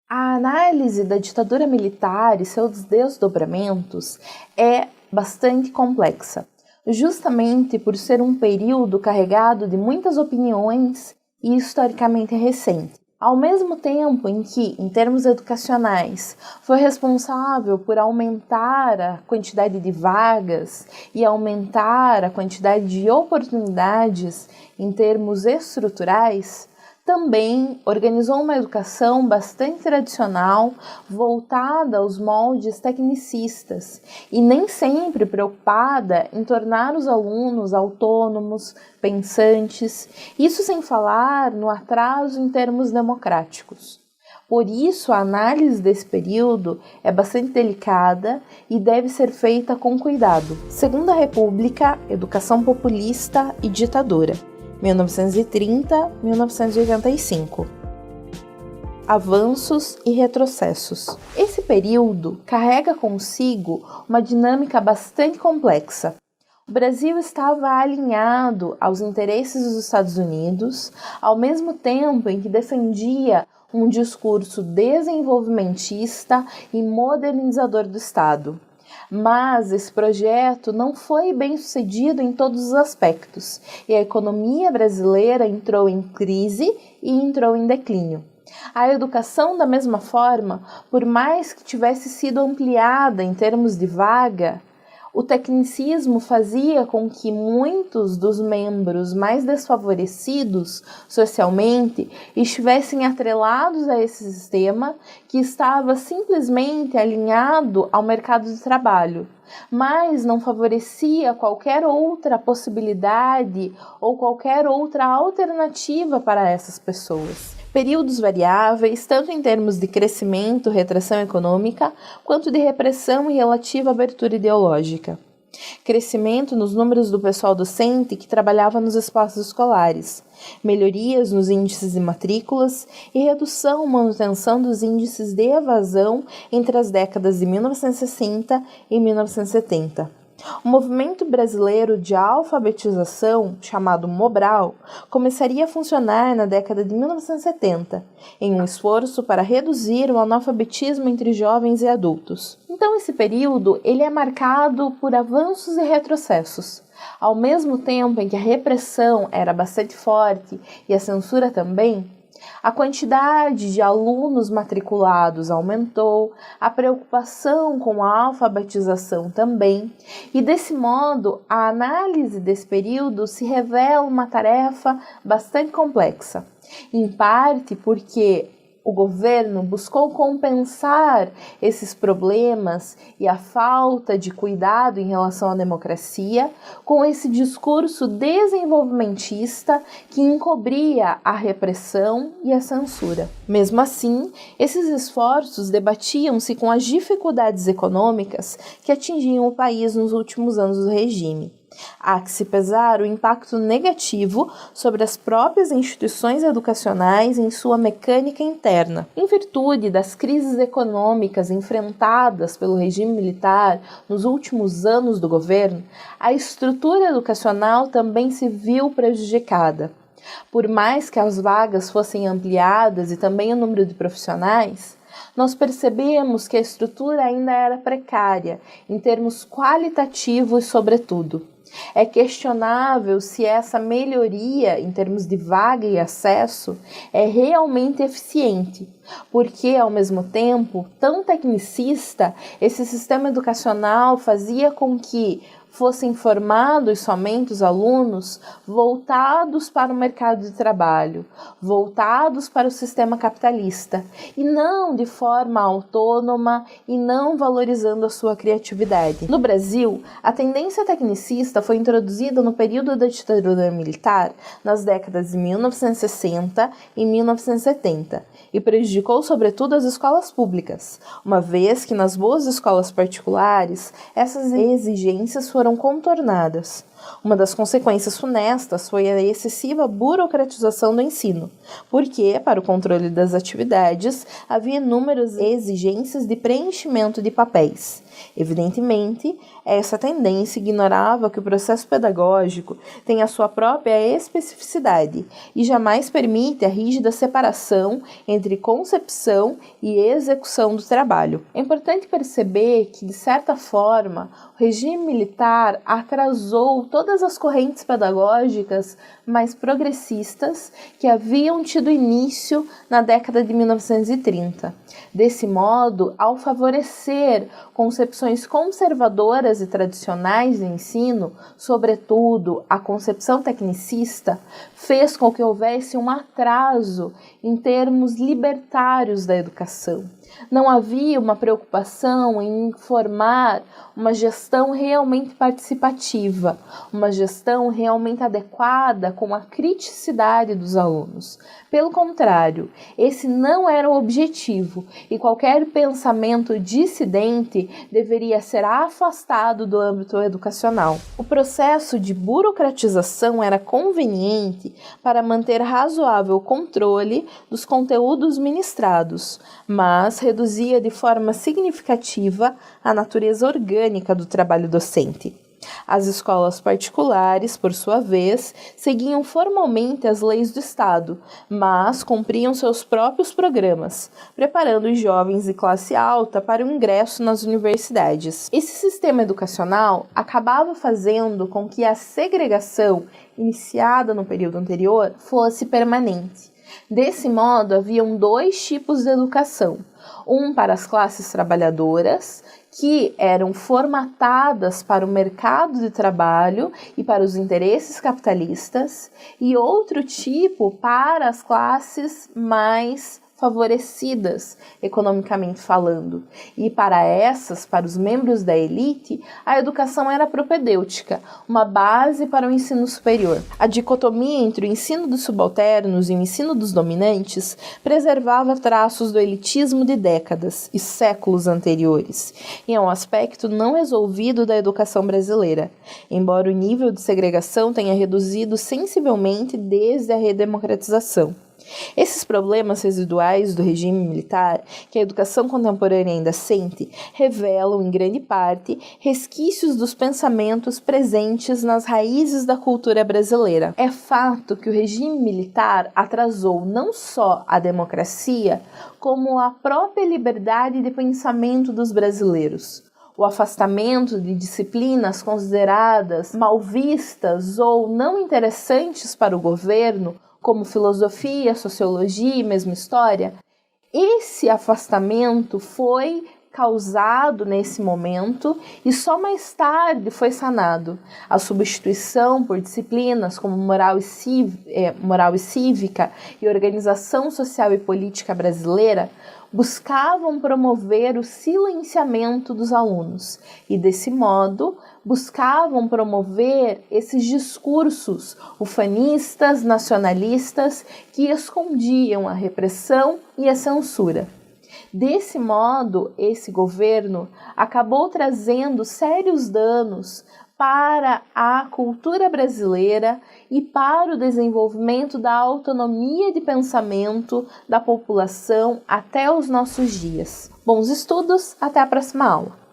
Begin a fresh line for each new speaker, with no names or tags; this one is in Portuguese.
A análise da ditadura militar e seus desdobramentos é bastante complexa, justamente por ser um período carregado de muitas opiniões e historicamente recente. Ao mesmo tempo em que, em termos educacionais, foi responsável por aumentar a quantidade de vagas e aumentar a quantidade de oportunidades em termos estruturais, também organizou uma educação bastante tradicional, voltada aos moldes tecnicistas e nem sempre preocupada em tornar os alunos autônomos, pensantes, isso sem falar no atraso em termos democráticos. Por isso, a análise desse período é bastante delicada e deve ser feita com cuidado. Segunda República, educação populista e ditadura. 1930-1985. Avanços e retrocessos. Esse período carrega consigo uma dinâmica bastante complexa. O Brasil estava alinhado aos interesses dos Estados Unidos, ao mesmo tempo em que defendia um discurso desenvolvimentista e modernizador do Estado. Mas esse projeto não foi bem sucedido em todos os aspectos e a economia brasileira entrou em crise e entrou em declínio. A educação, da mesma forma, por mais que tivesse sido ampliada em termos de vaga, o tecnicismo fazia com que muitos dos membros mais desfavorecidos socialmente estivessem atrelados a esse sistema que estava simplesmente alinhado ao mercado de trabalho, mas não favorecia qualquer outra possibilidade ou qualquer outra alternativa para essas pessoas. Períodos variáveis, tanto em termos de crescimento, retração econômica, quanto de repressão e relativa abertura ideológica. Crescimento nos números do pessoal docente que trabalhava nos espaços escolares, melhorias nos índices de matrículas e redução ou manutenção dos índices de evasão entre as décadas de 1960 e 1970. O movimento brasileiro de alfabetização, chamado Mobral, começaria a funcionar na década de 1970, em um esforço para reduzir o analfabetismo entre jovens e adultos. Então esse período ele é marcado por avanços e retrocessos. Ao mesmo tempo em que a repressão era bastante forte e a censura também, a quantidade de alunos matriculados aumentou, a preocupação com a alfabetização também, e desse modo a análise desse período se revela uma tarefa bastante complexa, em parte porque o governo buscou compensar esses problemas e a falta de cuidado em relação à democracia com esse discurso desenvolvimentista que encobria a repressão e a censura. Mesmo assim, esses esforços debatiam-se com as dificuldades econômicas que atingiam o país nos últimos anos do regime. Há que se pesar o impacto negativo sobre as próprias instituições educacionais em sua mecânica interna. Em virtude das crises econômicas enfrentadas pelo regime militar nos últimos anos do governo, a estrutura educacional também se viu prejudicada. Por mais que as vagas fossem ampliadas e também o número de profissionais, nós percebemos que a estrutura ainda era precária, em termos qualitativos sobretudo. É questionável se essa melhoria em termos de vaga e acesso é realmente eficiente, porque, ao mesmo tempo, tão tecnicista, esse sistema educacional fazia com que fossem formados somente os alunos voltados para o mercado de trabalho, voltados para o sistema capitalista, e não de forma autônoma e não valorizando a sua criatividade. No Brasil, a tendência tecnicista foi introduzida no período da ditadura militar nas décadas de 1960 e 1970 e prejudicou sobretudo as escolas públicas, uma vez que nas boas escolas particulares essas exigências foram contornadas. Uma das consequências funestas foi a excessiva burocratização do ensino, porque, para o controle das atividades, havia inúmeras exigências de preenchimento de papéis. Evidentemente, essa tendência ignorava que o processo pedagógico tem a sua própria especificidade e jamais permite a rígida separação entre concepção e execução do trabalho. É importante perceber que, de certa forma, o regime militar atrasou todas as correntes pedagógicas mais progressistas que haviam tido início na década de 1930. Desse modo, ao favorecer concepções conservadoras e tradicionais de ensino, sobretudo a concepção tecnicista, fez com que houvesse um atraso em termos libertários da educação. Não havia uma preocupação em formar uma gestão realmente participativa, uma gestão realmente adequada com a criticidade dos alunos. Pelo contrário, esse não era o objetivo e qualquer pensamento dissidente deveria ser afastado do âmbito educacional. O processo de burocratização era conveniente para manter razoável controle dos conteúdos ministrados, mas reduzia de forma significativa a natureza orgânica do trabalho docente. As escolas particulares, por sua vez, seguiam formalmente as leis do Estado, mas cumpriam seus próprios programas, preparando os jovens de classe alta para o ingresso nas universidades. Esse sistema educacional acabava fazendo com que a segregação, iniciada no período anterior, fosse permanente. Desse modo, haviam dois tipos de educação: um para as classes trabalhadoras, que eram formatadas para o mercado de trabalho e para os interesses capitalistas, e outro tipo para as classes mais favorecidas, economicamente falando. E para essas, para os membros da elite, a educação era propedêutica, uma base para o ensino superior. A dicotomia entre o ensino dos subalternos e o ensino dos dominantes preservava traços do elitismo de décadas e séculos anteriores, e é um aspecto não resolvido da educação brasileira, embora o nível de segregação tenha reduzido sensivelmente desde a redemocratização. Esses problemas residuais do regime militar, que a educação contemporânea ainda sente, revelam, em grande parte, resquícios dos pensamentos presentes nas raízes da cultura brasileira. É fato que o regime militar atrasou não só a democracia, como a própria liberdade de pensamento dos brasileiros. O afastamento de disciplinas consideradas mal vistas ou não interessantes para o governo, como filosofia, sociologia e mesmo história, esse afastamento foi causado nesse momento e só mais tarde foi sanado. A substituição por disciplinas como moral e cívica e organização social e política brasileira buscavam promover o silenciamento dos alunos e, desse modo, buscavam promover esses discursos ufanistas, nacionalistas, que escondiam a repressão e a censura. Desse modo, esse governo acabou trazendo sérios danos para a cultura brasileira e para o desenvolvimento da autonomia de pensamento da população até os nossos dias. Bons estudos, até a próxima aula!